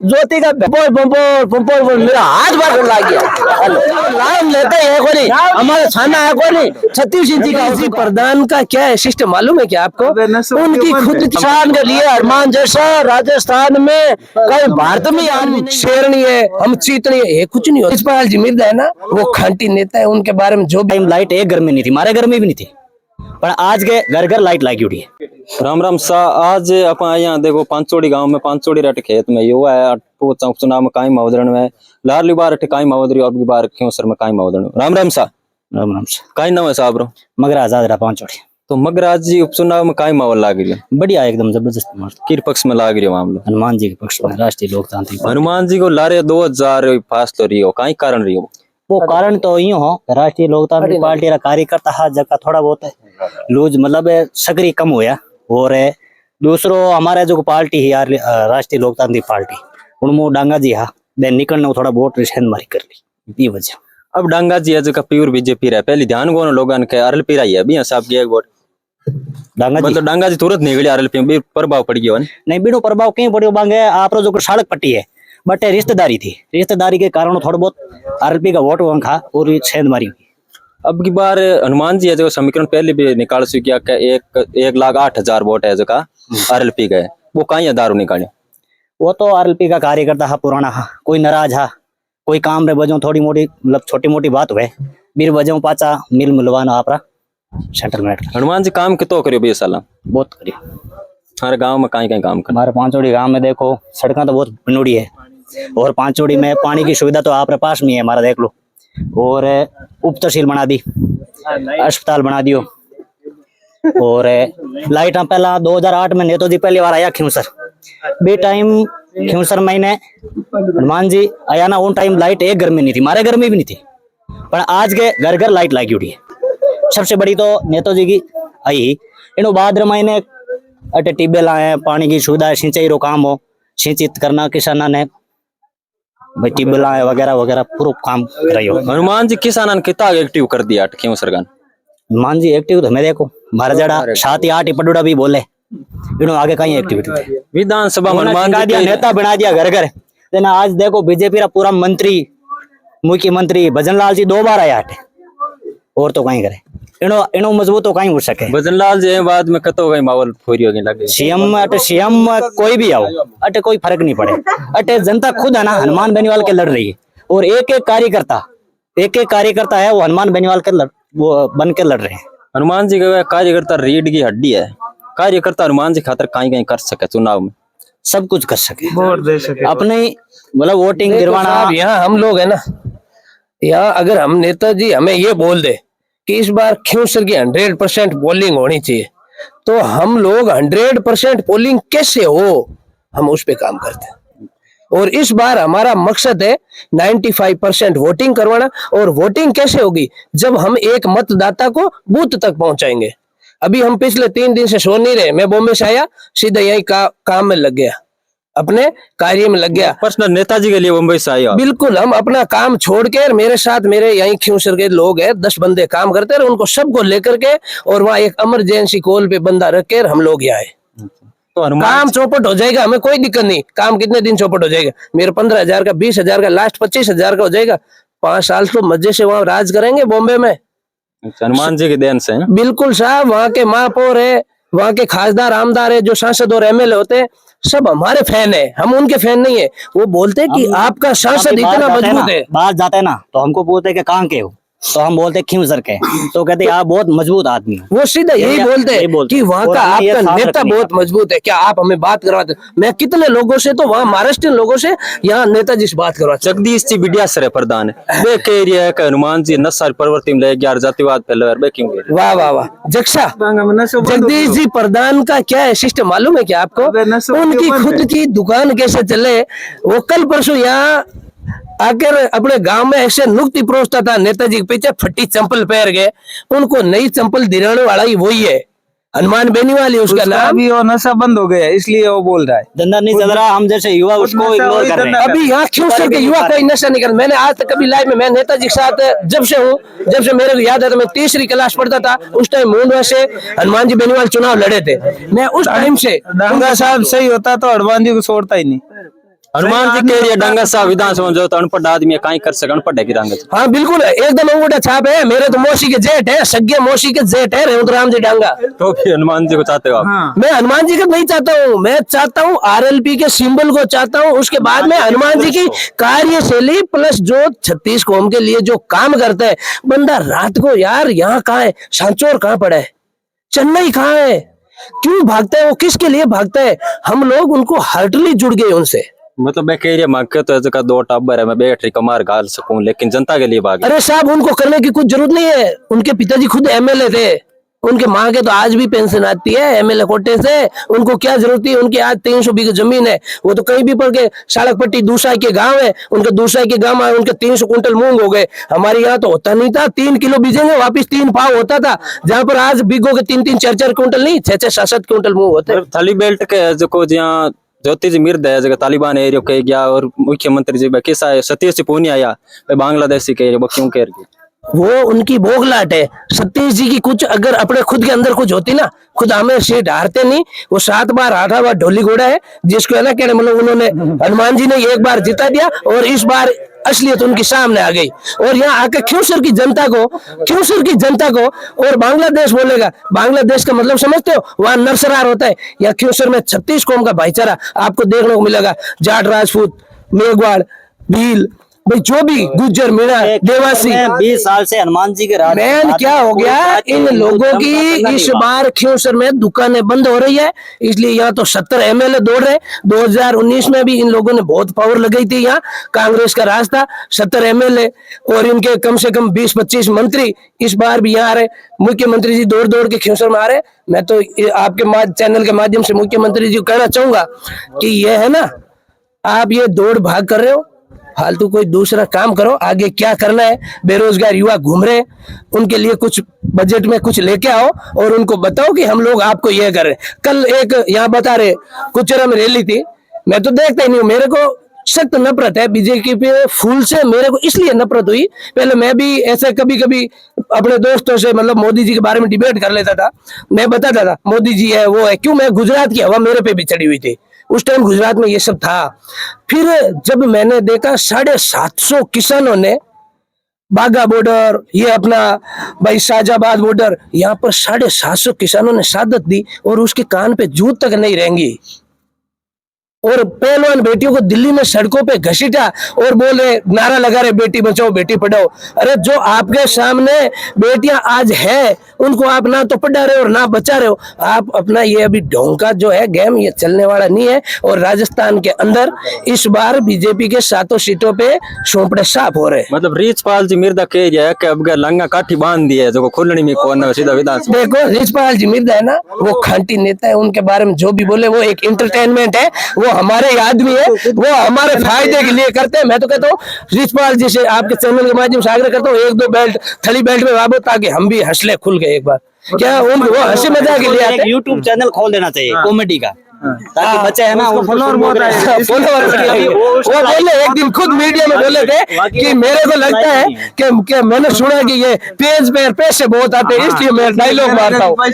ज्योति का पंपोर मेरा हाथ बार लग गया। नाम लेते हैं कोई हमारा थाना है कोई 36 इंची का। इसी प्रधान का क्या है सिस्टम मालूम है क्या आपको? उनकी खुद किसान के लिए अरमान जैसा राजस्थान में कई भारत में आदमी शेरनी है, हम चीतनी है, कुछ नहीं हो। इस पर जिम्मेदार है ना, वो खांटी नेता है, उनके बारे में जो टाइम लाइट एक घर में नहीं थी, हमारे घर में भी नहीं थी, पर आज के घर घर लाइट लगी उठी है। राम राम सा। आज अपन यहाँ देखो पांचोड़ी गांव में पांचोड़ी रट खेत में युवा है चुनाव में काई मावदरण में लारली बार काई मावदरी अब की बार क्यों सर में काई मावदरण। राम राम सा। राम राम सा। काई नाम है साहब रो? मगरा आजाद रहा पांचोड़ी। तो मगराज जी उपचुनाव में काई माहौल लाग रही है? बढ़िया एकदम जबरदस्त माहौल। किर पक्ष में लाग रही है मामलो? हनुमान जी के पक्ष में, राष्ट्रीय लोकतांत्रिक। हनुमान जी को लारे 2000 फासलो रही हो, काई कारण रही हो? वो कारण तो यूं हो, राष्ट्रीय लोकतांत्रिक पार्टी का कार्यकर्ता हर जगह थोड़ा बहुत है लूज, मतलब सक्रिय कम होया। और दूसरो हमारे जो पार्टी है यार राष्ट्रीय लोकतांत्रिक पार्टी उनमें डांगा जी हा बे निकलने थोड़ा बहुत रिशन मारी कर ली, ये वजह। अब डांगा जी है जो प्योर बीजेपी रहे, पहले ध्यान को लोगन के अरल पी रही है अभी साहब की एक वोट डांगा जी, मतलब डांगा जी तुरंत निकली अरल पी प्रभाव पड़ गया नहीं बीड़ो प्रभाव कहीं पड़ो बांगे आप जो सड़क पट्टी है बट रिश्तेदारी थी, रिश्तेदारी के कारण थोड़ा बहुत आरएलपी का वोट वहां खा और छेद मारी हुई। अब की बार हनुमान जी है जो समीकरण पहले भी निकाल चुकी है 1,08,000 वोट है जो का आरएलपी गए, वो कहीं दारू निकाले। वो तो आरएलपी का कार्यकर्ता हा पुराना हा, कोई नाराज हा, कोई काम रे वजह थोड़ी मोटी मतलब छोटी मोटी बात हुए बीर वजह पाचा मिल मिलवाना आपरा सेटलमेंट। हनुमान जी काम कितो करियो 20 साल? बहुत करियो। हमारे गांव में कहीं कहीं काम कर। हमारे पांचोड़ी गांव में देखो सड़कें तो बहुत बनोड़ी है, और पांचोड़ी में पानी की सुविधा तो आपके पास में है हमारा, देख लो। और उप तहसील बना दी, अस्पताल बना दियो, और लाइट पहला 2008 में नेतो जी पहली बार आया खिंसर बे टाइम खिंसर महीने हनुमान जी आया ना, उन टाइम लाइट एक घर में नहीं थी, हमारे घर में भी नहीं थी, पर आज के घर घर लाइट लगी उठी है। सबसे बड़ी तो नेतो जी की आई इन बाद महीने अटे टिब्बे लाए, पानी की सुविधा, सिंचाई रो काम हो, सिंचित करना किसाना ने भाई टिब्बे लाए वगैरह वगैरह पूरा काम कराइयो। हनुमान जी किसाना ने कितना एक्टिव कर दिया क्यों सरगन? हनुमान जी एक्टिव तो मैं देखो हमारा जड़ा 7 या 8 पडुड़ा भी बोले इन्होंने आगे कहीं एक्टिविटी विधानसभा में हनुमान जी नेता बना दिया घर घर। लेकिन आज देखो बीजेपी का पूरा मंत्री मुख्यमंत्री भजन लाल जी 2 बार आया हटे, और तो कहीं करे इनो मजबूत तो कहीं हो सके। भजन लाल जी बाद में कतो गई माहौल फोरी होगी लगे। सीएम कोई भी आओ अटे कोई फर्क नहीं पड़े, अटे जनता खुद है ना हनुमान बेनीवाल के लड़ रही है, और एक एक कार्यकर्ता है वो हनुमान बेनीवाल के वो बन के लड़ रहे हैं। हनुमान जी का कार्यकर्ता रीढ़ की हड्डी है, कार्यकर्ता हनुमान जी खातर कहीं कहीं कर सके, चुनाव में सब कुछ कर सके, वोट दे सके, अपने मतलब वोटिंग गिरवाना। यहाँ हम लोग है ना, यहाँ अगर हम नेताजी हमें ये बोल दे कि इस बार खिंसर की 100% पोलिंग होनी चाहिए, तो हम लोग 100% पोलिंग कैसे हो हम उस पे काम करते हैं। और इस बार हमारा मकसद है 95% वोटिंग करवाना। और वोटिंग कैसे होगी? जब हम एक मतदाता को बूथ तक पहुंचाएंगे। अभी हम पिछले 3 दिन से सो नहीं रहे, मैं बॉम्बे से आया सीधा यही काम में लग गया, अपने कार्य में लग गया। पर्सनल नेताजी के लिए मुंबई से आया? बिल्कुल, हम अपना काम छोड़ के, मेरे साथ मेरे यहीं खिंसर के लोग हैं 10 बंदे काम करते हैं, उनको सबको लेकर के और वहाँ एक इमरजेंसी कॉल पे बंदा रख के हम लोग यहाँ आए। तो काम चौपट हो जाएगा, हमें कोई दिक्कत नहीं। काम कितने दिन चौपट हो जाएगा? मेरे 15,000 का, 20,000 का, लास्ट 25,000 का हो जाएगा। 5 साल तो मजे से वहाँ राज करेंगे बॉम्बे में, हनुमान जी के देन से। बिल्कुल साहब। वहाँ के महापौर है, वहाँ के खासदार आमदार है, जो सांसद और एमएलए होते हैं, सब हमारे फैन है, हम उनके फैन नहीं है। वो बोलते हैं कि आपका सांसद इतना मजबूत है, बाहर जाते हैं ना तो हमको पूछते हैं कि कहाँ के हो, तो हम बोलते खिंसर के, तो कहते आप बहुत मजबूत आदमी हो। वो सीधा यही बोलते हैं कि वहाँ का आपका नेता बहुत मजबूत है, क्या आप हमें बात करवाते? मैं कितने लोगों से, तो वहाँ महाराष्ट्र लोगों से यहाँ नेताजी से बात करवाते। जगदीश जी बिडिया सर प्रधान है, वे कह रही है कि हनुमान जी नस्ल परिवर्तन ले गया, जातिवाद फैला है, क्यों? वाह वाह वाह जक्षा। जगदीश जी प्रधान का क्या है सिस्टम मालूम है क्या आपको? उनकी खुद की दुकान कैसे चले। वो कल परसों यहाँ आकर अपने गांव में ऐसे नुक्ति परोसता था, नेताजी के पीछे फटी चंपल पहन गए, उनको नई चंपल दिलाने वाला ही वही है, हनुमान बेनीवाल है उसका नाम। अभी वो नशा बंद हो गया इसलिए वो बोल रहा है, धंधा नहीं चल रहा, हम जैसे युवा उसको इग्नोर कर रहे हैं। अभी यहाँ खिंसर के युवा कोई नशा नहीं कर। मैंने आज तक कभी लाइफ में, मैं नेताजी के साथ जब से हूँ, जब से मेरे को याद है, तो मैं 3री क्लास पढ़ता था, उस टाइम मुंडवा से हनुमान जी बेनीवाल चुनाव लड़े थे। मैं उस टाइम से डांगा साहब सही होता तो हनुमान जी को छोड़ता ही नहीं। हनुमान जी के लिए डंगा सा विधानसभा जो तो अनपढ़ आदमी है काई कर सके अनपढ़ है की रंग हाँ बिल्कुल एकदम अंगूठा छाप है। मेरे तो मौसी के जेठ है, सगे मौसी के जेठ है रेवत राम जी डांगा। तो भी हनुमान जी को चाहते हो आप? मैं हनुमान जी का नहीं चाहता हूँ, मैं चाहता हूँ आरएलपी के सिंबल को चाहता हूँ। उसके बाद में हनुमान जी की कार्यशैली प्लस जो 36 कौम के लिए जो काम करता है बंदा। रात को यार यहाँ कहाँ है, सांचौर कहाँ पड़ा है, चेन्नई कहाँ है, क्यों भागता है वो, किसके लिए भागता है? हम लोग उनको हार्टली जुड़ गए उनसे। मतलब मैं कह रही मांग के तो ऐसे का 2 टाबर है मैं बैटरी कमार गाल सकूं लेकिन जनता के लिए भाग। अरे साहब उनको करने की कुछ जरूरत नहीं है। उनके पिताजी खुद एमएलए थे, उनके माँ के तो आज भी पेंशन आती है एमएलए कोटे से। उनको क्या जरूरत है? उनके आज 300 बीघे जमीन है, वो तो कहीं भी पड़ के सड़क पट्टी दूसाई के गांव है, उनके दूसाई के गांव में उनके 300 कुंटल मूंग हो गए। हमारे यहाँ तो होता नहीं था, 3 किलो बीजेंगे वापिस 3 पाव होता था, जहाँ पर आज बीघों के 3-3 4-4 कुंटल नहीं 6-6 7-7 कुंटल मूंग होते हैं। थली बेल्ट के जो जहाँ ज्योति जी मिर्द है जगह तालिबान एरिया के गया और मुख्यमंत्री जी कैसा है सतीश जी पूनी आया बांग्लादेशी के वो क्यों कह रही? वो उनकी बोगलाट है। सतीश जी की कुछ अगर अपने खुद के अंदर कुछ होती ना, खुद हमें सीट हारते नहीं। वो 7 बार 8 बार ढोली घोड़ा है जिसको है ना कहने मतलब उन्होंने हनुमान जी ने एक बार जिता दिया और इस बार असलियत उनके सामने आ गई। और यहाँ आके क्यूसर की जनता को और बांग्लादेश बोलेगा। बांग्लादेश का मतलब समझते हो? वहां नरसरार होता है। या क्यूसर में 36 कौम का भाईचारा आपको देखने को मिलेगा। जाट, राजपूत, मेघवाड़, भील, भाई जो भी गुज्जर, मीणा, देवासी। 20 साल से हनुमान जी के राज मैन क्या हो गया इन लोगों की? इस बार क्यूसर में दुकानें बंद हो रही है, इसलिए यहाँ तो 70 एमएलए दौड़ रहे। 2019 में भी इन लोगों ने बहुत पावर लगाई थी, यहाँ कांग्रेस का राज था। 70 एमएलए और इनके कम से कम 20-25 मंत्री इस बार भी यहाँ आ रहे। मुख्यमंत्री जी दौड़ दौड़ के क्यूसर में आ रहे। मैं तो आपके चैनल के माध्यम से मुख्यमंत्री जी को कहना चाहूंगा कि ये है ना, आप ये दौड़ भाग कर रहे हो, फालतू कोई दूसरा काम करो। आगे क्या करना है? बेरोजगार युवा घूम रहे, उनके लिए कुछ बजट में कुछ लेके आओ और उनको बताओ कि हम लोग आपको ये कर रहे हैं। कल एक यहाँ बता रहे कुचेरा में रैली थी, मैं तो देखता ही नहीं हूँ। मेरे को सख्त नफरत है बीजेपी पे फूल से। मेरे को इसलिए नफरत हुई, पहले मैं भी ऐसे कभी कभी अपने दोस्तों से मतलब मोदी जी के बारे में डिबेट कर लेता था। मैं बताता था मोदी जी है वो है, क्यों? मैं गुजरात की हवा मेरे पे भी चढ़ी हुई थी उस टाइम, गुजरात में ये सब था। फिर जब मैंने देखा 750 किसानों ने बाघा बॉर्डर, ये अपना भाई शाहजाबाद बॉर्डर, यहाँ पर 750 किसानों ने शहादत दी और उसके कान पे जूत तक नहीं रहेंगी। और पहलवान बेटियों को दिल्ली में सड़कों पे घसीटा और बोले नारा लगा रहे बेटी बचाओ बेटी पढ़ाओ। अरे जो आपके सामने बेटियां आज है उनको आप ना तो पढ़ा रहे हो और ना बचा रहे हो। आप अपना ये अभी ढोंग का जो है गेम ये चलने वाला नहीं है। और राजस्थान के अंदर इस बार बीजेपी के 7 सीटों पे सोपड़े साफ हो रहे। मतलब रीचपाल जी मिर्दा कह रहा है कि अब लंगा काठी बांध दी है जो खुलनी में कौन सीधा विधानसभा। देखो रीचपाल जी मिर्दा है ना, वो खांटी नेता है, उनके बारे में जो भी बोले वो एक एंटरटेनमेंट है, वो हमारे आदमी है, वो हमारे फायदे के लिए करते हैं। मैं तो कहता हूँ रीचपाल जी से आपके चैनल के माध्यम से आग्रह करता हूँ 1-2 बेल्ट थली बेल्ट में वाबो ताकि हम भी हंसले खुल गए एक बार। क्या वो हंसी मजाक के लिए आते हैं? यूट्यूब चैनल खोल देना चाहिए कॉमेडी का, ताकि बच्चे है ना वो फॉलोअर बहुत है। वो बोले एक दिन खुद मीडिया में बोले थे कि मेरे को लगता है कि मैंने सुना कि ये पेज पे पैसे बहुत आते हैं इसलिए मैं डायलॉग मारता हूँ। और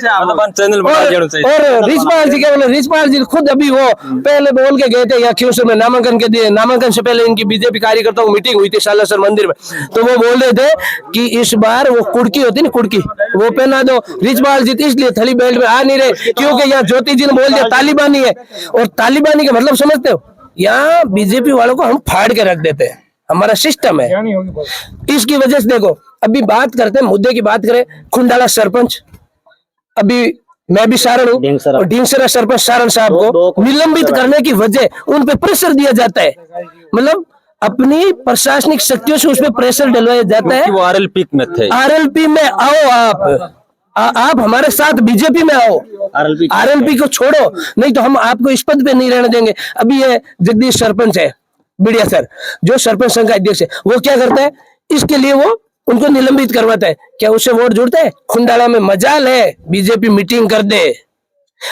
रिचपाल जी क्या बोले? रिचपाल जी खुद अभी वो पहले बोल के गए थे या क्यों से मैं नामांकन के दिए, नामांकन से पहले इनकी बीजेपी कार्यकर्ताओं की मीटिंग हुई थी सालासर मंदिर में, तो वो बोल रहे थे कि इस बार वो कुड़की होती ना कुड़की वो पहना दो। रिचपाल जी इसलिए थली बेल्ट में आ नहीं रहे क्योंकि यहाँ ज्योति जी ने बोल दिया तालिबानी है। और तालिबानी का मतलब समझते हो? यहाँ बीजेपी वालों को हम फाड़ के रख देते हैं, हमारा सिस्टम है। इसकी वजह से देखो अभी बात करते हैं, मुद्दे की बात करें, खुंडाला सरपंच, अभी मैं भी सारण हूँ और ढींगसरा सरपंच सारण साहब को निलंबित करने की वजह उन पे प्रेशर दिया जाता है। मतलब अपनी प्रशासनिक शक्तियों से उस पर प्रेशर डलवाया जाता है। वो आरएलपी में थे, आरएलपी में आओ आप हमारे साथ बीजेपी में आओ, आरएलपी को छोड़ो, नहीं तो हम आपको इस पद पे नहीं रहने देंगे। अभी ये जगदीश सरपंच है बिड़िया सर, जो सरपंच संघ का अध्यक्ष है, वो क्या करता है? इसके लिए वो उनको निलंबित करवाता है। क्या उससे वोट जुड़ता है? खुंडाला में मजाल है बीजेपी मीटिंग कर दे।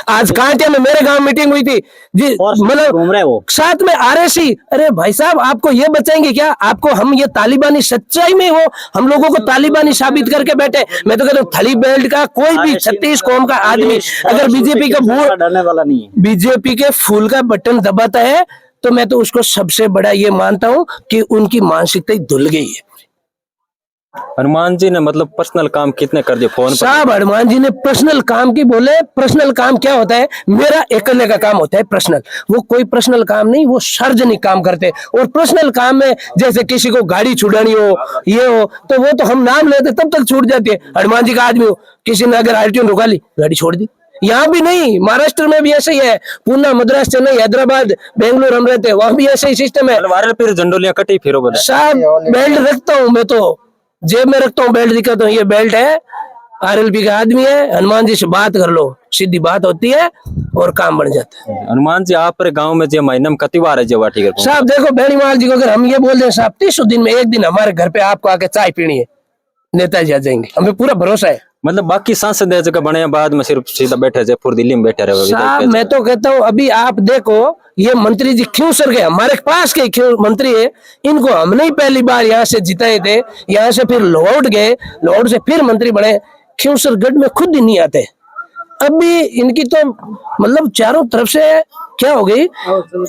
आज कांटे में मेरे गांव मीटिंग हुई थी जी, मतलब साथ में आरएसी। अरे भाई साहब आपको ये बचाएंगे क्या? आपको हम ये तालिबानी सच्चाई में वो हम लोगों को तालिबानी साबित करके बैठे। मैं तो कहता हूँ थली बेल्ट का कोई भी 36 कौम का आदमी अगर बीजेपी का वोट, बीजेपी के फूल का बटन दबाता है तो मैं तो उसको सबसे बड़ा ये मानता हूँ कि उनकी मानसिकता ही धुल गई है। हनुमान जी ने मतलब पर्सनल काम कितने कर दिए फोन पर? साहब हनुमान जी ने पर्सनल काम की बोले, पर्सनल काम क्या होता है? मेरा अकेले का काम होता है पर्सनल, वो कोई पर्सनल काम नहीं, वो सार्वजनिक काम करते हैं। और पर्सनल काम में जैसे किसी को गाड़ी छुड़ानी हो, ये हो, तो वो तो हम नाम लेते तब तक छूट जाती है। हनुमान जी का आदमी हो, किसी ने अगर आरटीओ रुका ली, गाड़ी छोड़ दी। यहाँ भी नहीं, महाराष्ट्र में भी ऐसे ही है, पूना, मद्रास, चेन्नई, हैदराबाद, बेंगलुरु हम रहते हैं, वहां भी ऐसे ही सिस्टम है। वायरल फिर झंडोलियां कटी फिरो बोले। साहब बेल्ट रखता हूँ मैं, तो जेब में रखता हूँ बेल्ट, दिखाता हूँ ये बेल्ट है, आरएलपी का आदमी है। हनुमान जी से बात कर लो, सीधी बात होती है और काम बन जाता है। हनुमान जी आप गांव में जे महीने में कति बार है जे वाटी कर? साहब देखो बेनीवाल जी को अगर हम ये बोल दें साहब 300 दिन में एक दिन हमारे घर पे आपको आके चाय पीनी है, नेताजी आ जाएंगे, हमें पूरा भरोसा है। मतलब बाकी सांसद है जगह बने बाद में सिर्फ सीधा बैठे जयपुर दिल्ली में बैठे रहे? साहब मैं तो कहता हूँ अभी आप देखो ये मंत्री जी क्यों सर गए, हमारे पास के क्यों मंत्री है, इनको हमने ही पहली बार यहाँ से जिताए थे, यहाँ से फिर लौट गए, लौट से फिर मंत्री बने, क्यों सर गढ़ में खुद ही नहीं आते। अभी इनकी तो मतलब चारों तरफ से क्या हो गई,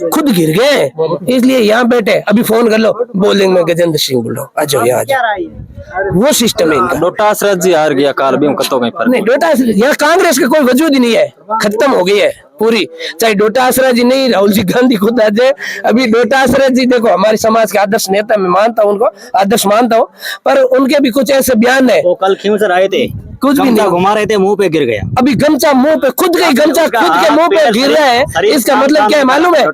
खुद गिर गए, इसलिए यहाँ बैठे। अभी फोन कर लो, बोलेंगे मैं गजेंद्र सिंह बोल रहा हूँ, आ जाओ यहाँ आ जाओ। वो सिस्टम है इनका। डोटा आसराज जी हार गया काल भी कतो कहीं फर्क नहीं, डोटा यहाँ कांग्रेस का कोई वजूद ही नहीं है, खत्म हो गई है पूरी। चाहे डोटा आसरा जी नहीं, राहुल जी गांधी खुद आ जाए। अभी डोटा आसरा जी देखो हमारे समाज के आदर्श नेता, मैं मानता हूँ उनको, आदर्श मानता हूँ, पर उनके भी कुछ ऐसे बयान है। वो कल क्यों सर आए थे, कुछ भी नहीं घुमा रहे थे, मुंह पे गिर गया। अभी गमछा मुंह पे, खुद का ही गमछा खुद के मुंह पे गिर रहा है, इसका मतलब क्या है मालूम है?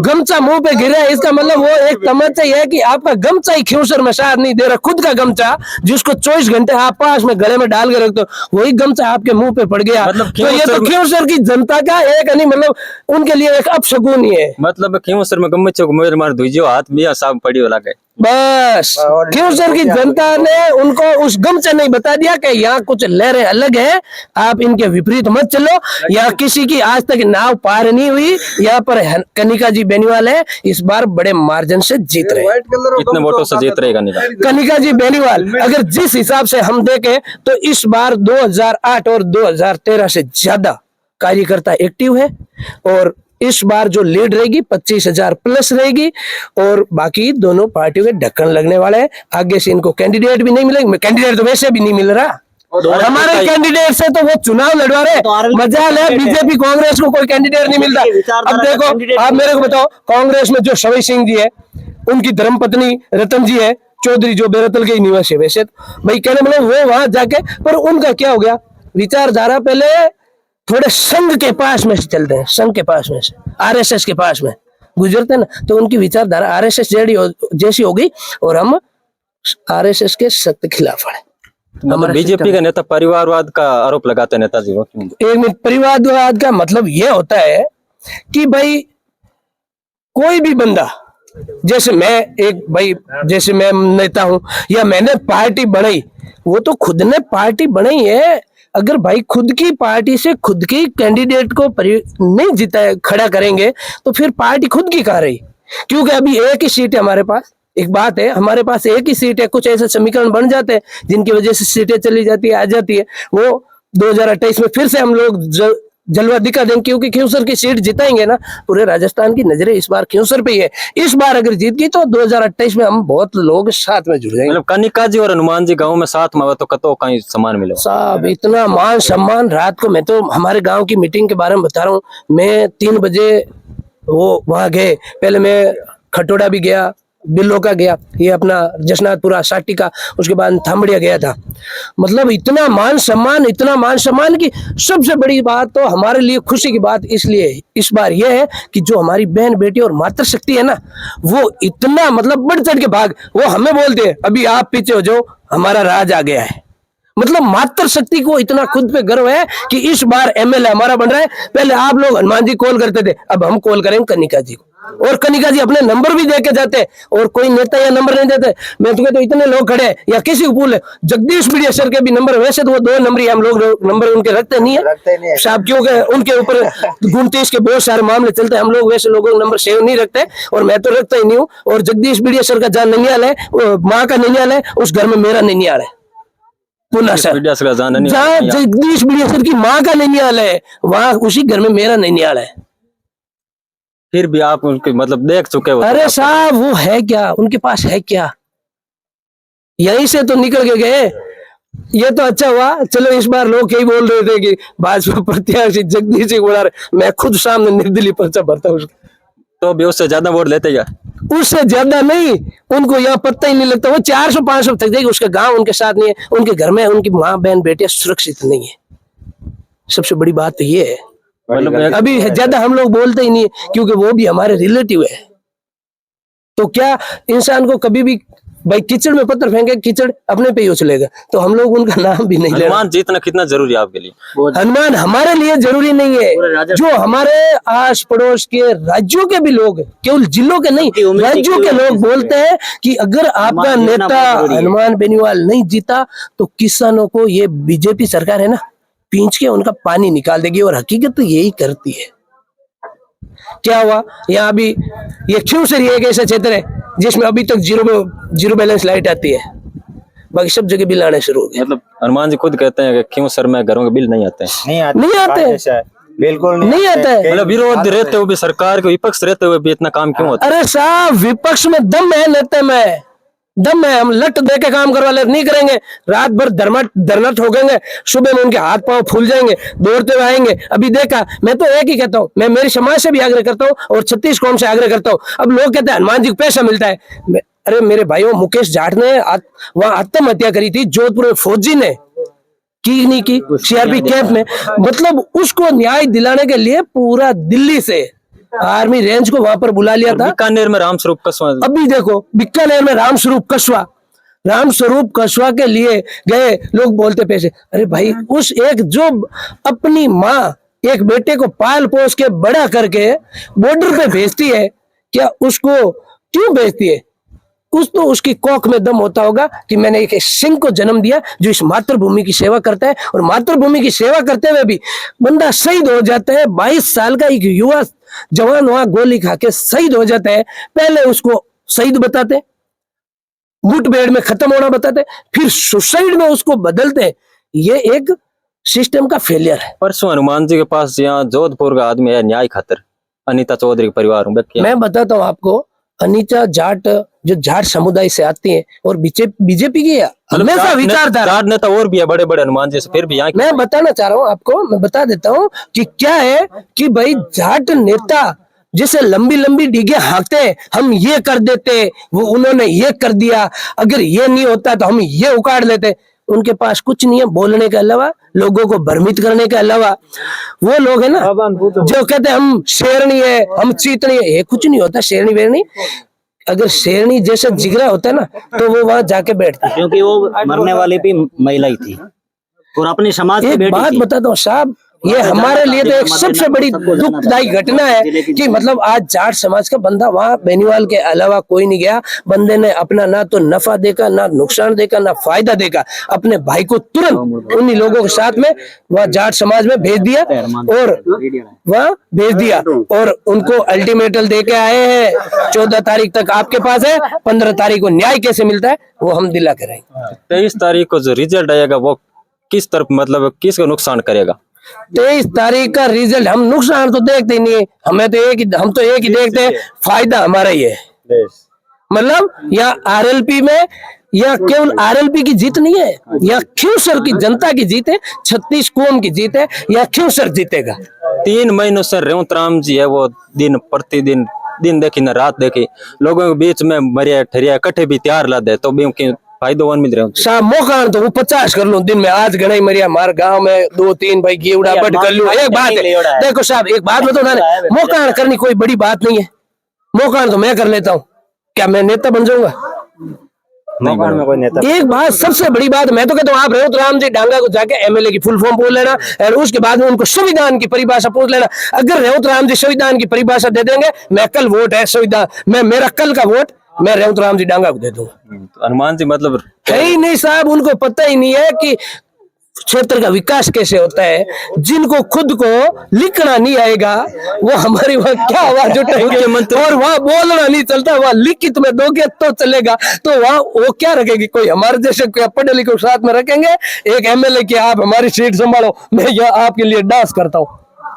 गमछा मुंह पे गिर रहा है, इसका मतलब वो एक तमाचा ही है कि आपका गमछा ही ख्यूसर में साथ नहीं दे रहा। खुद का गमछा जिसको 24 घंटे आप पास में गले में डाल के रखते हो, वही गमछा आपके मुंह पे पड़ गया। मतलब तो ये तो ख्यूसर की जनता का एक नहीं, मतलब उनके लिए एक अपशगुन ही है। मतलब क्यों सर में गम्मे चौक मेरे मार धुइजो हाथ मियां साहब पड़ी हो लागे बस ख्यूसर की जनता ने उनको उस गमछा नहीं बता दिया कि यहाँ कुछ लहरें अलग है, आप इनके विपरीत मत चलो। यहाँ किसी की आज तक नाव पार नहीं हुई, यहाँ पर कनिका जी बेनीवाल है, इस बार बड़े मार्जिन से जीत रहे। कितने वोटों से जीत रहेगा निका? कनिका जी बेनीवाल अगर जिस हिसाब से हम देखें तो इस बार 2008 और 2013 से ज्यादा कार्यकर्ता एक्टिव है, और इस बार जो लीड रहेगी 25,000 प्लस रहेगी, और बाकी दोनों पार्टियों के ढक्कन लगने वाले हैं। आगे से इनको कैंडिडेट भी नहीं मिलेंगे, कैंडिडेट तो वैसे भी नहीं मिल रहा, हमारे कैंडिडेट से तो वो चुनाव लड़वा रहे। मजाल है बीजेपी कांग्रेस को कोई कैंडिडेट नहीं मिलता। अब देखो आप मेरे को बताओ, कांग्रेस में जो शवई सिंह जी है, उनकी धर्मपत्नी रतन जी है चौधरी, जो बेरतल के निवासी है, वैसे भाई कहने मतलब वो वहां जाके, पर उनका क्या हो गया विचारधारा, पहले थोड़े संघ के पास में से चलते हैं, संघ के पास में से आरएसएस के पास में गुजरते हैं ना, तो उनकी विचारधारा आरएसएस जैसी हो गई, और हम आरएसएस के सख्त खिलाफ है। मतलब बीजेपी का नेता परिवारवाद का आरोप लगाते हैं नेताजी को। एक मिनट, परिवारवाद का मतलब ये होता है कि भाई कोई भी बंदा, जैसे मैं एक भाई, जैसे मैं नेता हूं या मैंने पार्टी बनाई, वो तो खुद ने पार्टी बनाई है। अगर भाई खुद की पार्टी से खुद की कैंडिडेट को नहीं जीता खड़ा करेंगे तो फिर पार्टी खुद की कहाँ रही? क्योंकि अभी एक ही सीट है हमारे पास। एक बात है, हमारे पास एक ही सीट है, कुछ ऐसे समीकरण बन जाते हैं जिनकी वजह से सीटें चली जाती है, आ जाती है। वो 2028 में फिर से हम लोग जलवा दिखा देंगे, क्योंकि ख्यूसर की सीट जिताएंगे ना, पूरे राजस्थान की नजरें इस बार ख्यूसर पे ही है। इस बार अगर जीत गई तो 2028 में हम बहुत लोग साथ में जुड़ जाएंगे। मतलब कनिका जी और हनुमान जी गांव में साथ में तो कतो कहीं सम्मान मिले साहब, इतना मान सम्मान। रात को मैं तो हमारे गांव की मीटिंग के बारे में बता रहा हूँ, मैं 3 बजे वो वहां गए, पहले मैं खटोड़ा भी गया, बिल्लो का गया, ये अपना जसनाथपुरा साटी का, उसके बाद थामड़िया गया था। मतलब इतना मान सम्मान, इतना मान सम्मान की सबसे बड़ी बात तो हमारे लिए खुशी की बात इसलिए इस बार यह है कि जो हमारी बहन बेटी और मातृशक्ति है ना, वो इतना मतलब बढ़ चढ़ के भाग, वो हमें बोलते हैं अभी आप पीछे हो जाओ, हमारा राज आ गया है। मतलब मातृशक्ति को इतना खुद पे गर्व है कि इस बार एमएलए हमारा बन रहा है। पहले आप लोग हनुमान जी कॉल करते थे, अब हम कॉल करेंगे कनिका जी को, और कनिका जी अपने नंबर भी दे के जाते, और कोई नेता या नंबर नहीं देते। मैं तुम्हें तो इतने लोग खड़े हैं, या किसी को पूछ, जगदीश बिड़िया सर के भी नंबर, वैसे तो वो 2 नंबर ही हम लोग नंबर उनके रखते नहीं है साहब, क्योंकि उनके ऊपर 29 के बहुत सारे मामले चलते हैं, हम लोग वैसे लोगों का नंबर सेव नहीं रखते, और मैं तो रखता ही नहीं हूँ। और जगदीश बिड़िया सर का जहाँ ननियाल है, माँ का ननियाल है, उस घर में मेरा ननियाल है पुनः सर, जहाँ जगदीश बिड़िया सर की माँ का ननियाल है, वहां उसी घर में मेरा ननियाल है। फिर भी आप उनके मतलब देख चुके हो। अरे साहब वो है क्या, उनके पास है क्या? यहीं से तो निकल के गए। ये तो अच्छा हुआ, चलो इस बार लोग यही बोल रहे थे कि भाजपा प्रत्याशी जगदीश सिंह गुड़ार, मैं खुद सामने निर्दलीय पर्चा भरता हूँ उसका। तो भी उससे ज्यादा वोट लेते क्या? उससे ज्यादा नहीं, उनको यहाँ पता ही नहीं लगता। वो 400-500 तक जाएगी, उसका गांव उनके साथ नहीं है, उनके घर में उनकी माँ बहन बेटे सुरक्षित नहीं है। सबसे बड़ी बात तो ये है। मतलब अभी ज्यादा हम लोग बोलते ही नहीं है क्योंकि वो भी हमारे रिलेटिव है। तो क्या इंसान को कभी भी भाई कीचड़ में पत्थर फेंके, कीचड़ अपने पे ही उछलेगा, तो हम लोग उनका नाम भी नहीं लेना। हनुमान जीतना कितना जरूरी है आपके लिए? हनुमान हमारे लिए जरूरी नहीं है, जो हमारे आस पड़ोस के राज्यों के भी लोग, केवल जिलों के नहीं, राज्यों के लोग बोलते हैं कि अगर आपका नेता हनुमान बेनीवाल नहीं जीता तो किसानों को ये बीजेपी सरकार है ना पींच के उनका पानी निकाल देगी। और हकीकत तो यही करती है। क्या हुआ यहाँ अभी ये क्यों सर, ये एक ऐसा क्षेत्र है जिसमें अभी तक जीरो बैलेंस लाइट आती है, बाकी सब जगह बिल आने शुरू हो गए। मतलब हनुमान जी खुद कहते हैं कि क्यों सर मैं घरों के बिल नहीं आते हैं? नहीं आते, बिल्कुल नहीं आता है। मतलब विरोध रहते हुए भी, सरकार के विपक्ष रहते हुए भी इतना काम क्यों होता है? अरे साहब विपक्ष में दम है, नेता में दम है। हम लट दे के काम करवा ले, नहीं करेंगे, रात भर धरना ठोकेंगे, सुबह में उनके हाथ पांव फूल जाएंगे, दौड़ते हुए आएंगे। अभी देखा, मैं तो एक ही कहता हूँ, मैं मेरी समाज से भी आग्रह करता हूँ और छत्तीस कौम से आग्रह करता हूँ। अब लोग कहते हैं हनुमान जी को पैसा मिलता है। अरे मेरे भाइयों, मुकेश जाट ने वहां आत्महत्या करी थी जोधपुर में, फौजी ने की नहीं की, सीआरपी कैंप में। मतलब उसको न्याय दिलाने के लिए पूरा दिल्ली से आर्मी रेंज को वहां पर बुला लिया था। बीकानेर में रामस्वरूप कस्वा, अभी देखो बीकानेर में रामस्वरूप कस्वा के लिए गए, लोग बोलते पैसे। अरे भाई उस एक जो अपनी माँ एक बेटे को पाल पोस के बड़ा करके बॉर्डर पे भेजती है, क्या उसको क्यों भेजती है? कुछ तो उसकी कोख में दम होता होगा कि मैंने एक सिंह को जन्म दिया जो इस मातृभूमि की सेवा करता है। और मातृभूमि की सेवा करते हुए भी बंदा शहीद हो जाता है। 22 साल का एक युवा जवान वहां गोली खा के शहीद हो जाता है। पहले उसको शहीद बताते, मुठभेड़ में खत्म होना बताते, फिर सुसाइड में उसको बदलते। ये एक सिस्टम का फेलियर है। परसों हनुमान जी के पास यहाँ जोधपुर का आदमी है न्याय खातिर, अनीता चौधरी के परिवार हूँ। मैं बताता हूँ आपको, अनीता जाट जो जाट समुदाय से आती है और बीजेपी की हमेशा विचारधारा, जाट नेता और भी है बड़े बड़े हनुमान जी से, फिर भी यहाँ मैं बताना चाह रहा हूँ आपको, मैं बता देता हूँ कि क्या है कि भाई जाट नेता जैसे लंबी लंबी डीगे हाँकते हैं, हम ये कर देते, वो उन्होंने ये कर दिया, अगर ये नहीं होता तो हम ये उखाड़ लेते। उनके पास कुछ नहीं है बोलने के अलावा, लोगों को भ्रमित करने के अलावा। वो लोग है ना जो कहते हैं हम शेरनी है, हम चीतनी है, ये कुछ नहीं होता शेरनी वेरनी। अगर शेरनी जैसे जिगरा होता है ना तो वो वहां जाके बैठता है। क्योंकि वो मरने वाली भी महिला ही थी और अपनी समाज की एक बेटी बात थी। बताता हूँ साहब, ये हमारे लिए तो एक सबसे बड़ी दुखदायी घटना है कि मतलब आज जाट समाज का बंदा वहां बेनीवाल के अलावा कोई नहीं गया। बंदे ने अपना ना तो नफा देखा, ना नुकसान देखा, ना फायदा देखा, अपने भाई को तुरंत उन्हीं लोगों के साथ में वह जाट समाज में भेज दिया और वह भेज दिया और उनको अल्टीमेटम दे के आए हैं 14 तारीख तक आपके पास है, 15 तारीख को न्याय कैसे मिलता है वो हम दिला के रहेंगे। 23 तारीख को जो रिजल्ट आएगा वो किस तरफ, मतलब किसको नुकसान करेगा? 23 तारीख का रिजल्ट, हम नुकसान तो देखते ही नहीं है, हम तो एक ही देखते हैं, फायदा हमारा ही है। मतलब या आरएलपी में, या केवल आरएलपी की जीत नहीं है, या क्यूसर की जनता की जीत है, 36 कौम की जीत है, या क्यूसर जीतेगा। 3 महीनों से रेवंत राम जी है वो दिन प्रतिदिन, दिन देखी न रात देखी, लोगों के बीच में मरिया ठरिया कट्ठे भी तैयार ला दे, तो भी उनके फायदों मिल रहे हैं। साहब मौका तो वो 50 कर लूं दिन में, आज घना ही मरिया हमारे गांव में 2-3 भाई गेवड़ा बट कर लूं। एक बात है, देखो साहब एक बात बताओ, मौका करनी कोई बड़ी बात नहीं है, मौका तो मैं कर लेता हूँ, क्या मैं नेता बन जाऊंगा? में कोई नेता। एक बात सबसे बड़ी बात मैं तो कहता हूँ, आप रेवंत राम जी डांगा को जाके एमएलए की फुल फॉर्म पूछ लेना और उसके बाद में उनको संविधान की परिभाषा पूछ लेना। अगर रेवंत राम जी संविधान की परिभाषा दे देंगे, मैं कल वोट है संविधान, मैं मेरा कल का वोट मैं रेवंत राम जी डांगा को दे दूंगा। तो हनुमान जी मतलब है ही नहीं साहब, उनको पता ही नहीं है कि क्षेत्र का विकास कैसे होता है। जिनको खुद को लिखना नहीं आएगा वो हमारी वहां क्या आवाज उठाएंगे, और वहां बोलना नहीं चलता, वहां लिखित में दोगे तो चलेगा, तो वहां वो क्या रखेगी? कोई हमारे जैसे पढ़े लिखे साथ में रखेंगे, एक एमएलए की आप हमारी सीट संभालो, मैं यह आपके लिए डांस करता हूँ।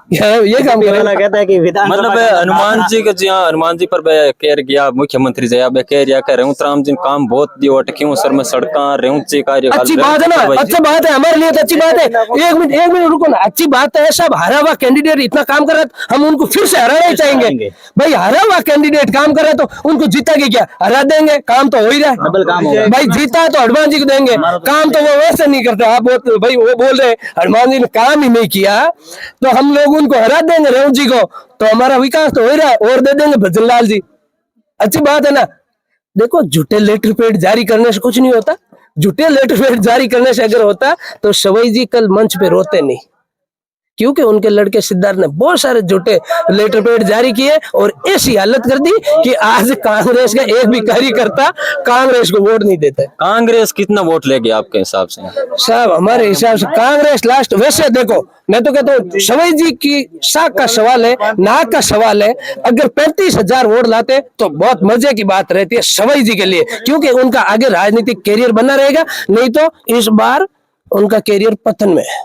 ये काम करे। वाला कहता है कि विधानसभा मतलब का हनुमान जी के जी हाँ, हनुमान जी पर बे कह गया मुख्यमंत्री जया बे कह रिया कह रेवतराम जी ने काम बहुत दियो क्यों सर में सड़का रेवची कार्य अच्छी बात है ना, अच्छी बात है, हमारे लिए तो अच्छी बात है। एक मिनट रुको ना, अच्छी बात है। सब हारा हुआ कैंडिडेट इतना काम कर रहा है, हम उनको फिर से हराना ही चाहेंगे। भाई हारा हुआ कैंडिडेट काम कर रहा है तो उनको जीता के क्या हरा देंगे, काम तो हो ही रहा है। डबल काम होगा। भाई जीता है तो हनुमान जी को देंगे, काम तो वो वैसे नहीं करते। आप भाई वो बोल रहे हनुमान जी ने काम ही नहीं किया तो हम लोग उनको हरा देंगे रेवत जी को, तो हमारा विकास तो हो ही रहा है, और दे देंगे भजन लाल जी। अच्छी बात है ना। देखो झूठे लेटर पेड जारी करने से कुछ नहीं होता, झूठे लेटर पेड जारी करने से अगर होता तो सवई जी कल मंच पे रोते नहीं, क्योंकि उनके लड़के सिद्धार्थ ने बहुत सारे झूठे लेटर पेड जारी किए और ऐसी हालत कर दी कि आज कांग्रेस का एक भी कार्यकर्ता कांग्रेस को वोट नहीं देता है। कांग्रेस कितना वोट लेगी आपके हिसाब से? साहब हमारे हिसाब से कांग्रेस लास्ट। वैसे देखो मैं तो कहता हूँ सवई जी की साख का सवाल है, नाक का सवाल है। अगर 35,000 वोट लाते तो बहुत मजे की बात रहती है सवई जी के लिए, क्योंकि उनका आगे राजनीतिक कैरियर बना रहेगा। नहीं तो इस बार उनका कैरियर पतन में है।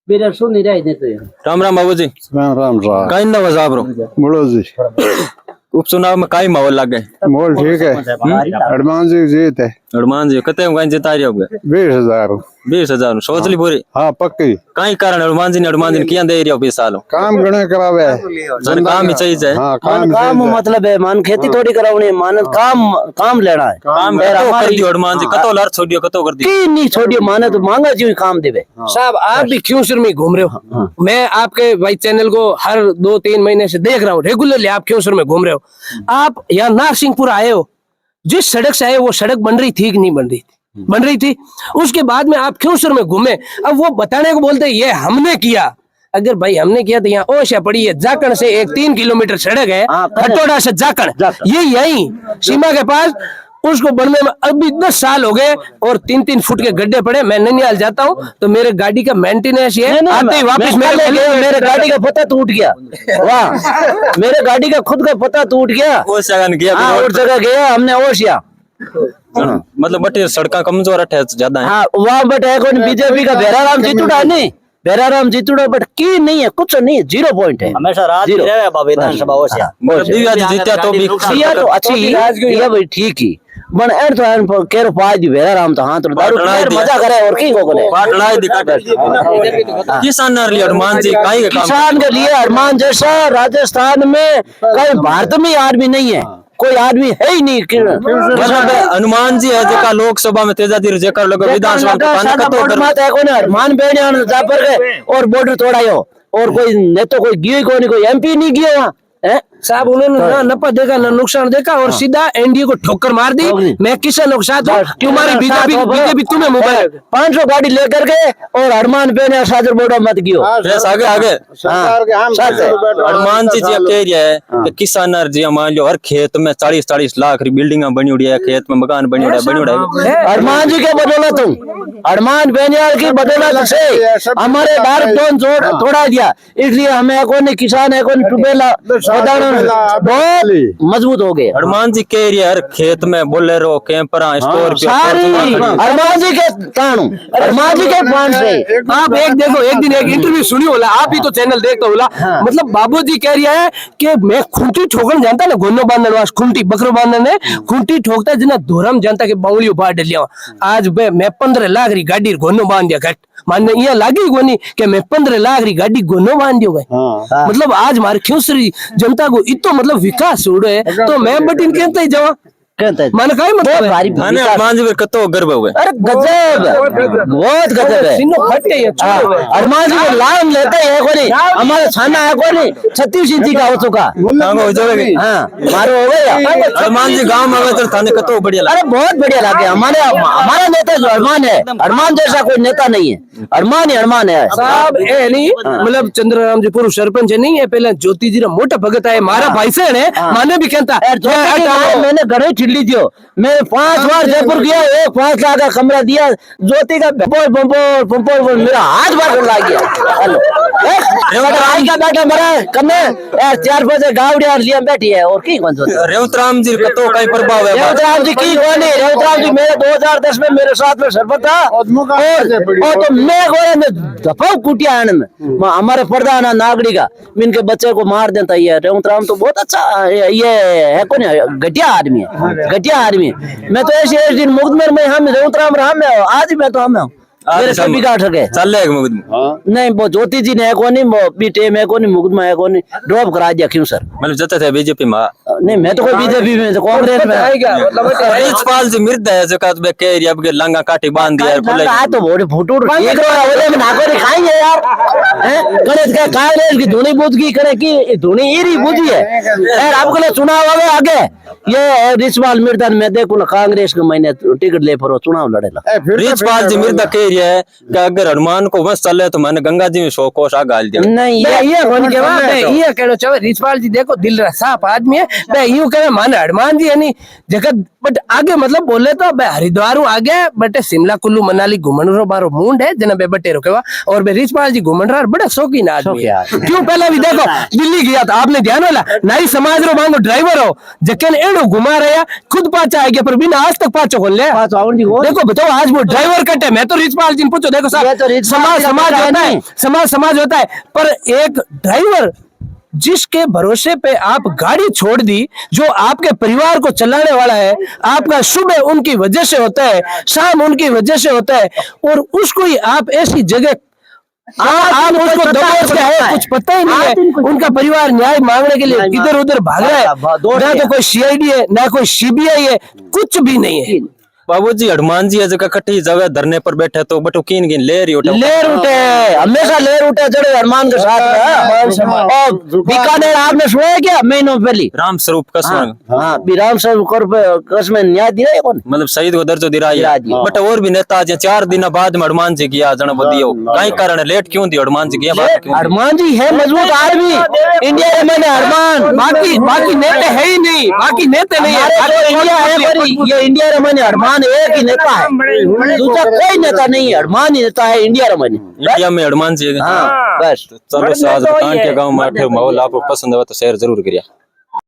राम राम बाबू जी। राम राम राम कहीं ना वजा ब्रो बोलो जी। उपचुनाव में काई माहौल लग गए? मोल ठीक है, हनुमान जी जीत है। हनुमान जी कते कहीं जिता रहे होगे? 20,000 20,000 सोच ली पूरी? हाँ पक्की। कई कारण हनुमान जी ने किया दे रहे हो 20 सालों काम गणे करावे जन काम ही चाहिए। हाँ काम काम मतलब है, मान खेती थोड़ी करावनी, मान काम लेना है। काम कतो कर दियो हनुमान जी, कतो लार छोड़ियो कतो कर दियो की नहीं छोड़ियो, माने तो मांगा जी काम देवे। साहब आप भी क्यों सिर में घूम रहे हो? मैं आपके भाई चैनल को हर 2-3 महीने से देख रहा हूँ रेगुलरली, आप क्यों सिर में घूम रहे हो? आप यहाँ नारसिंहपुर आए हो, जिस सड़क से आए वो सड़क बन रही थी कि नहीं बन रही थी? बन रही थी। उसके बाद में आप क्यों सिर में घूमे? अब वो बताने को बोलते ये हमने किया। अगर भाई हमने किया तो यहाँ ओशा पड़ी है, जाकड़ से एक 3 किलोमीटर सड़क है, खटोड़ा से जाकड़, ये यही सीमा के पास। उसको बनने में अभी 10 साल हो गए और 3-3 फुट के गड्ढे पड़े। मैं नैनीताल जाता हूँ तो मेरे गाड़ी का मेंटेनेंस ये आते ही वापस मेरे गाड़ी का पता टूट गया। वाह, मेरे गाड़ी का खुद का पता टूट गया। वो जगह गया और जगह गया हमने ओशिया। मतलब बटे सड़का कमजोर है ज्यादा है। हाँ वहाँ बट है कौन बीजेपी का बेराराम जीतुड़ा नहीं, बेराराम जीतुड़ा बट की नहीं है, कुछ नहीं है, 0 पॉइंट है हमेशा। राज विधानसभा ओशिया जीत्या तो भी दिया तो अच्छी ये भाई ठीक ही बन एंड तो एंड केरो पाई दी बेराराम तो हां तो दारू मजा करे और की को करे पाटनाई दिखा किसान ने हनुमान जी काई का काम किसान के लिए हनुमान जैसा राजस्थान में कई भारत में आदमी नहीं है, कोई आदमी है ही नहीं। मतलब हनुमान जी है जेका लोकसभा में तेजाजी जेकर लोग विधानसभा में कतो कर हनुमान बेड़ियान जा पर गए और बॉर्डर तोड़ायो और कोई ने तो कोई गियो कोई नहीं, कोई एमपी नहीं गया वहां है साहब। उन्होंने ना नफा देखा ना नुकसान देखा और सीधा एनडीए को ठोकर मार दी। मैं किसानों के साथ हूं, तुम्हारी बीजेपी तुम्हें मोबाइल 500 गाड़ी लेकर के और हनुमान पे ने साजर बोर्डो मत गियो आगे आगे सरकार के हम हनुमान जी जी कह रहा है कि किसान जी मान लो हर खेत में 40-40 लाख री बिल्डिंग बनी उड़ी है, खेत में मकान बनी उड़ा है। हनुमान जी के बदौलत हनुमान बेनियाल की बदौलत से हमारे भारत जोड़ तोड़ा दिया, इसलिए हमें कौन किसान है कौन टुबेला बहुत मजबूत हो गए। हनुमान जी कह रही है हर खेत में बोलेरो कैंपरा स्कॉर्पियो हनुमान जी के कानू हनुमान जी के पान से आप एक देखो, एक दिन एक इंटरव्यू सुनी होला, आप ही तो चैनल देखते होला। मतलब बाबूजी कह रहा है कि मैं खुंटी ठोकन जानता ना, गोनो बांधने वास खुंटी बकरो बांधने खुंटी ठोकता जिना धोरम जानता के बाउलियो बाढ़ डलिया। आज मैं 15 लाख री गाड़ी गोनो बांध दिया घट मानने ये लागी गोनी कि मैं 15 लाख री गाड़ी गोनो बांध दियो गए। मतलब आज हमारे ख्यूसरी जनता को इतो मतलब विकास हो रहा है तो मैं बटिन कहता ही जावा मन का मतलब हनुमान जी कतो गर्व हुए। अरे गजब, बहुत गजब है। सिनो फट गई है। हनुमान जी को लाम लेते हैं कोनी, हमारा छाना है कोनी 36 इंची का हो चुका। हाँ मारो हो गया। हनुमान जी गांव में आवे तो थाने कतो बढ़िया लगे। अरे बहुत बढ़िया लगे। हमारा नेता जो हनुमान है, हनुमान जैसा कोई नेता नहीं है, हनुमान ही हनुमान है साहब। ए नहीं मतलब चंद्रराम जी पूर्व सरपंच नहीं है, पहले ज्योति जी रा मोटा भगत है, मारा भाई से है माने भी कहता मैंने घरे छिड़ी दियो। मैं 5 बार जयपुर गया, एक 5 लाख का कमरा दिया ज्योति का पंपोर मेरा हाथ बार लग गया। का बेटा मेरा कमे 4-5 गावड़िया लिया बैठी है और की कौन रेवतराम जी कतो कई प्रभाव है। रेवतराम जी की कौन है? रेवतराम जी मेरे 2010 में मेरे साथ में सरपंच था और तो मैं दफा कुटिया आने में हमारे प्रधान नागरिक का इनके बच्चे को मार देता है रेवंत राम तो बहुत अच्छा ये है कौन घटिया आदमी है घटिया आदमी है। मैं तो ऐसे दिन मुकदमे में हम रेवंत राम में आज मैं तो हम मेरे से बिगाड़ सके चल रहे मुकदमा नहीं वो ज्योति जी ने है कोनी बीटे में कोनी मुकदमा है कोनी ड्रॉप करा दिया क्यों सर मतलब जते थे बीजेपी में नहीं मैं तो कोई बीजेपी में तो कांग्रेस में रिचपाल जी मृत है जो कहते बे कह रही अब के लंगा काटी बांध दिया बोले आ तो बोले फोटो ठीक है बोले में नाको दिखाएंगे यार हैं गणेश का कांग्रेस की धुनी बुझ की करे की धुनी इरी बुझी है यार आपको ले चुनाव आवे आगे ये रिचपाल मृदन में देखो ना कांग्रेस के महीने टिकट ले पर चुनाव लड़ेला रिचपाल जी मृत कह रही है कि अगर हनुमान को बस चले तो मैंने गंगा जी में 100 कोस आग डाल दिया नहीं ये कौन के बाद ये कहना चाहे रिचपाल जी देखो दिल साफ आदमी है मैं यूं कहे माने हनुमान जी यानी जगत बट आगे मतलब बोले तो बे हरिद्वार आगे बटे शिमला कुल्लू मनाली घूमन रो बारो मूंड है जना बे बटे रुकेवा और बे रिचपाल जी घूमन रहा बड़ा शौकीन आदमी है क्यों पहले भी देखो दिल्ली गया था आपने ध्यान वाला नाई समाज रो मांगो ड्राइवर हो जकन एड़ो घुमा रहा खुद पाचा है पर बिना आज तक पाचो खोल ले देखो बताओ आज वो ड्राइवर कटे मैं तो रिचपाल जी पूछो देखो साहब समाज होता है समाज होता है पर एक ड्राइवर जिसके भरोसे पे आप गाड़ी छोड़ दी जो आपके परिवार को चलाने वाला है आपका सुबह उनकी वजह से होता है शाम उनकी वजह से होता है और उसको ही आप ऐसी जगह आप उसको दबोच के है कुछ पता ही नहीं है उनका परिवार न्याय मांगने के लिए इधर उधर भाग रहा है ना तो कोई सीआईडी है ना कोई सीबीआई है कुछ भी नहीं है बाबूजी हनुमान जी जगह कट्टी जगह धरने पर बैठे तो बटू कीन गिन लेर उठे हमेशा लेर उठे चढ़े हनुमान के साथ और बीकानेर आपने सुना है क्या महीनों पहले राम स्वरूप कसम हाँ राम स्वरूप कसम न्याय दिया है कौन मतलब शहीद को दर्जो दिलाया बट और भी नेता जी 4 दिन बाद में हनुमान जी गया जन बदियो कई कारण लेट क्यों दी हनुमान जी गया हनुमान जी है मजबूत आर्मी इंडिया में मैंने हनुमान बाकी नेता है ही नहीं बाकी नेता नहीं है इंडिया है ये इंडिया में मैंने हनुमान एक ही नेता है दूसरा कोई नेता नहीं है हनुमान ही नेता है इंडिया में इंडिया में हनुमान जी हाँ बस चलो साज के गांव में माहौल आपको पसंद है तो शेयर जरूर करिए।